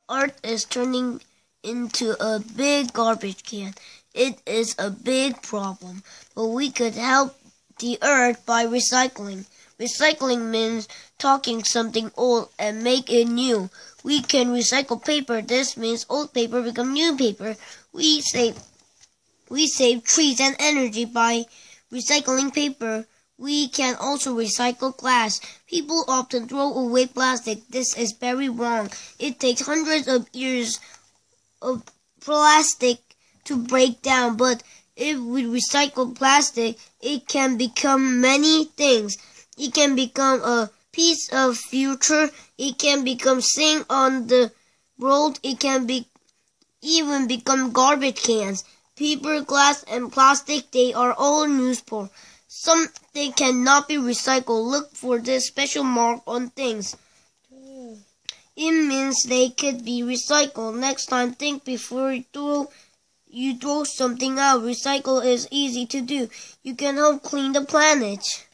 Earth is turning into a big garbage can. It is a big problem, but we could help the earth by recycling. Recycling means taking something old and make it new. We can recycle paper. This means old paper become new paper. We save trees and energy by recycling paper. We can also recycle glass. People often throw away plastic. This is very wrong. It takes hundreds of years of plastic to break down, but if we recycle plastic, it can become many things. It can become a piece of future. It can become thing on the road. It can even become garbage cans. Paper, glass, and plastic, they are all useful. Something cannot be recycled. Look for this special mark on things. It means they could be recycled. Next time, think before you throw something out. Recycle is easy to do. You can help clean the planet.